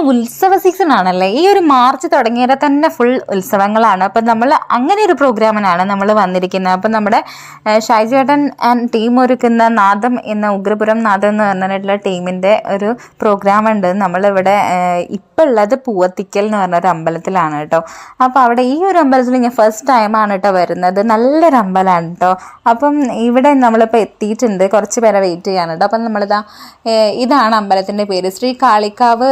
ഉത്സവ സീസൺ ആണല്ലേ. ഈ ഒരു മാർച്ച് തുടങ്ങിയാൽ തന്നെ ഫുൾ ഉത്സവങ്ങളാണ്. അപ്പം നമ്മൾ അങ്ങനെ ഒരു പ്രോഗ്രാമിനാണ് നമ്മൾ വന്നിരിക്കുന്നത്. അപ്പം നമ്മുടെ ഷൈജേട്ടൻ ആൻഡ് ടീം ഒരുക്കുന്ന നാദം എന്ന ഉഗ്രപുരം നാദം എന്ന് പറഞ്ഞിട്ടുള്ള ടീമിൻ്റെ ഒരു പ്രോഗ്രാം ഉണ്ട്. നമ്മളിവിടെ ഇപ്പം ഉള്ളത് പൂവത്തിക്കൽ എന്ന് പറഞ്ഞൊരു അമ്പലത്തിലാണ് കേട്ടോ. അപ്പോൾ അവിടെ ഈ ഒരു അമ്പലത്തിൽ ഞാൻ ഫസ്റ്റ് ടൈമാണ് കേട്ടോ വരുന്നത്. നല്ലൊരു അമ്പലമാണ് കേട്ടോ. അപ്പം ഇവിടെ നമ്മളിപ്പോൾ എത്തിയിട്ടുണ്ട്. കുറച്ച് പേരെ വെയിറ്റ് ചെയ്യാൻ കേട്ടോ. അപ്പം നമ്മളിതാ ഇതാണ് അമ്പലത്തിൻ്റെ പേര്, ശ്രീ കാളിക്കാവ്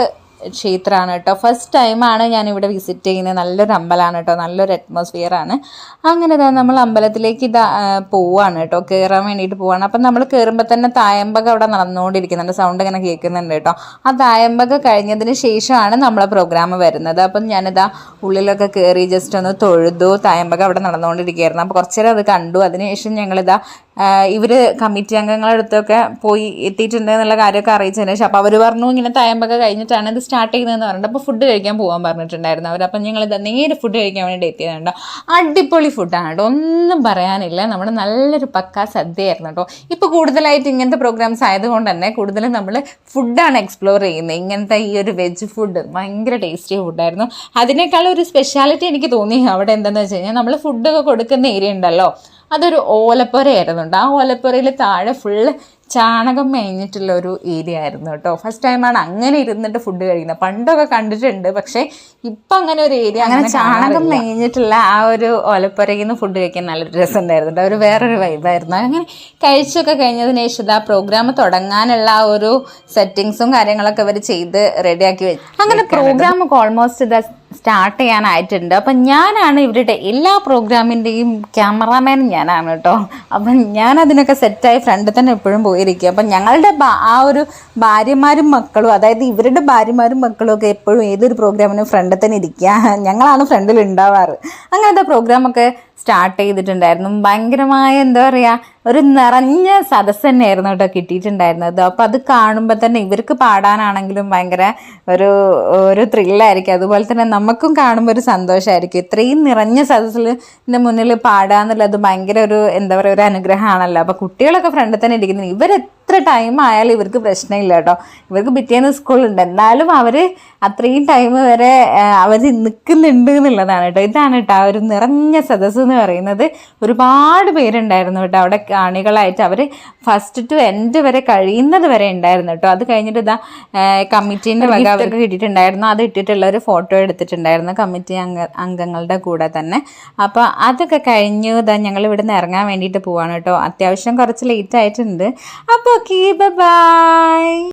ക്ഷേത്രമാണ് കേട്ടോ. ഫസ്റ്റ് ടൈമാണ് ഞാനിവിടെ വിസിറ്റ് ചെയ്യുന്നത്. നല്ലൊരു അമ്പലമാണ് കേട്ടോ, നല്ലൊരു അറ്റ്മോസ്ഫിയറാണ്. അങ്ങനെ നമ്മൾ അമ്പലത്തിലേക്ക് പോവാണ് കേട്ടോ, കയറാൻ വേണ്ടിയിട്ട് പോവാണ്. അപ്പം നമ്മൾ കയറുമ്പോൾ തന്നെ തായമ്പക അവിടെ നടന്നുകൊണ്ടിരിക്കുന്നുണ്ട്, സൗണ്ട് ഇങ്ങനെ കേൾക്കുന്നുണ്ട് കേട്ടോ. ആ തായമ്പക കഴിഞ്ഞതിന് ശേഷമാണ് നമ്മളെ പ്രോഗ്രാം വരുന്നത്. അപ്പം ഞാനിതാ ഉള്ളിലൊക്കെ കയറി ജസ്റ്റ് ഒന്ന് തൊഴുതു. തായമ്പക അവിടെ നടന്നുകൊണ്ടിരിക്കുകയായിരുന്നു. അപ്പോൾ കുറച്ച് നേരം അത് കണ്ടു. അതിനുശേഷം ഞങ്ങളിതാ ഇവർ കമ്മിറ്റി അംഗങ്ങളുടെ അടുത്തൊക്കെ പോയി എത്തിയിട്ടുണ്ട് എന്നുള്ള കാര്യമൊക്കെ അറിയിച്ചതിന് ശേഷം അപ്പോൾ അവർ പറഞ്ഞു ഇങ്ങനെ തായമ്പക കഴിഞ്ഞിട്ടാണ് ഇത് സ്റ്റാർട്ട് ചെയ്യുന്നതെന്ന് പറഞ്ഞിട്ട് അപ്പോൾ ഫുഡ് കഴിക്കാൻ പോകാൻ പറഞ്ഞിട്ടുണ്ടായിരുന്നു അവർ. അപ്പം ഞങ്ങൾ നേരെ ഫുഡ് കഴിക്കാൻ വേണ്ടി എത്തിയതുണ്ടോ. അടിപൊളി ഫുഡാണ് കേട്ടോ, ഒന്നും പറയാനില്ല. നമ്മുടെ നല്ലൊരു പക്കാ സദ്യയായിരുന്നു കേട്ടോ. ഇപ്പോൾ കൂടുതലായിട്ട് ഇങ്ങനത്തെ പ്രോഗ്രാംസ് ആയതുകൊണ്ട് തന്നെ കൂടുതലും നമ്മൾ ഫുഡാണ് എക്സ്പ്ലോർ ചെയ്യുന്നത്. ഇങ്ങനത്തെ ഈ ഒരു വെജ് ഫുഡ് ഭയങ്കര ടേസ്റ്റി ഫുഡായിരുന്നു. അതിനേക്കാളും ഒരു സ്പെഷ്യാലിറ്റി എനിക്ക് തോന്നി അവിടെ എന്താണെന്ന് വെച്ച് കഴിഞ്ഞാൽ നമ്മൾ ഫുഡൊക്കെ കൊടുക്കുന്ന ഏരിയ ഉണ്ടല്ലോ, അതൊരു ഓലപ്പുരയായിരുന്നുണ്ട്. ആ ഓലപ്പുരയിൽ താഴെ ഫുള്ള് ചാണകം മേഞ്ഞിട്ടുള്ള ഒരു ഏരിയ ആയിരുന്നു കേട്ടോ. ഫസ്റ്റ് ടൈമാണ് അങ്ങനെ ഇരുന്നിട്ട് ഫുഡ് കഴിക്കുന്നത്. പണ്ടൊക്കെ കണ്ടിട്ടുണ്ട്, പക്ഷേ ഇപ്പം അങ്ങനെ ഒരു ഏരിയ അങ്ങനെ ചാണകം മേഞ്ഞിട്ടുള്ള ആ ഒരു ഓലപ്പുരയിൽ നിന്ന് ഫുഡ് കഴിക്കാൻ നല്ലൊരു രസം ഉണ്ടായിരുന്നു. അവർ വേറൊരു വൈബായിരുന്നു. അങ്ങനെ കഴിച്ചൊക്കെ കഴിഞ്ഞതിന് ശേഷം ആ പ്രോഗ്രാം തുടങ്ങാനുള്ള ആ ഒരു സെറ്റിങ്സും കാര്യങ്ങളൊക്കെ അവർ ചെയ്ത് റെഡിയാക്കി വെച്ചു. അങ്ങനെ പ്രോഗ്രാം ഓൾമോസ്റ്റ് സ്റ്റാർട്ട് ചെയ്യാനായിട്ടുണ്ട്. അപ്പം ഞാനാണ് ഇവരുടെ എല്ലാ പ്രോഗ്രാമിൻ്റെയും ക്യാമറാമാൻ ഞാനാണ് കേട്ടോ. അപ്പം ഞാൻ അതിനൊക്കെ സെറ്റായി ഫ്രണ്ടിൽ തന്നെ എപ്പോഴും പോയിരിക്കും. അപ്പം ഞങ്ങളുടെ ആ ഒരു ഭാര്യമാരും മക്കളും, അതായത് ഇവരുടെ ഭാര്യമാരും മക്കളും ഒക്കെ എപ്പോഴും ഏതൊരു പ്രോഗ്രാമിനും ഫ്രണ്ടിൽ തന്നെ ഇരിക്കുക. ഞങ്ങളാണ് ഫ്രണ്ടിൽ ഉണ്ടാവാറ്. അങ്ങനത്തെ പ്രോഗ്രാമൊക്കെ സ്റ്റാർട്ട് ചെയ്തിട്ടുണ്ടായിരുന്നു. ഭയങ്കരമായ എന്താ പറയുക, ഒരു നിറഞ്ഞ സദസ്സ് തന്നെയായിരുന്നു കേട്ടോ കിട്ടിയിട്ടുണ്ടായിരുന്നത്. അപ്പോൾ അത് കാണുമ്പോൾ തന്നെ ഇവർക്ക് പാടാനാണെങ്കിലും ഭയങ്കര ഒരു ത്രില്ലായിരിക്കും. അതുപോലെ തന്നെ നമുക്കും കാണുമ്പോൾ ഒരു സന്തോഷമായിരിക്കും. ഇത്രയും നിറഞ്ഞ സദസ്സിൽ മുന്നിൽ പാടുക എന്നുള്ളത് ഭയങ്കര ഒരു എന്താ പറയുക, ഒരു അനുഗ്രഹമാണല്ലോ. അപ്പോൾ കുട്ടികളൊക്കെ ഫ്രണ്ടിൽ തന്നെ ഇരിക്കുന്നത്. എത്ര ടൈം ആയാലും ഇവർക്ക് പ്രശ്നമില്ല കേട്ടോ. ഇവർക്ക് പിറ്റേന്ന് സ്കൂളുണ്ട്, എന്നാലും അവർ അത്രയും ടൈം വരെ അവർ നിൽക്കുന്നുണ്ട് എന്നുള്ളതാണ് കേട്ടോ. ഇതാണ് കേട്ടോ ആ ഒരു നിറഞ്ഞ സദസ്സ് എന്ന് പറയുന്നത്. ഒരുപാട് പേരുണ്ടായിരുന്നു കേട്ടോ അവിടെ കാണികളായിട്ട്. അവർ ഫസ്റ്റ് ടു എൻഡ് വരെ കഴിയുന്നത് വരെ ഉണ്ടായിരുന്നു കേട്ടോ. അത് കഴിഞ്ഞിട്ട് ഇതാ കമ്മിറ്റീൻ്റെ വക അവർക്ക് കിട്ടിയിട്ടുണ്ടായിരുന്നു. അത് ഇട്ടിട്ടുള്ള ഒരു ഫോട്ടോ എടുത്തിട്ടുണ്ടായിരുന്നു കമ്മിറ്റി അംഗങ്ങളുടെ കൂടെ തന്നെ. അപ്പോൾ അതൊക്കെ കഴിഞ്ഞു ഇതാ ഞങ്ങൾ ഇവിടെ നിന്ന് ഇറങ്ങാൻ വേണ്ടിയിട്ട് പോവാണ് കേട്ടോ. അത്യാവശ്യം കുറച്ച് ലേറ്റ് ആയിട്ടുണ്ട്. അപ്പോൾ ഓക്കെ, ബൈ.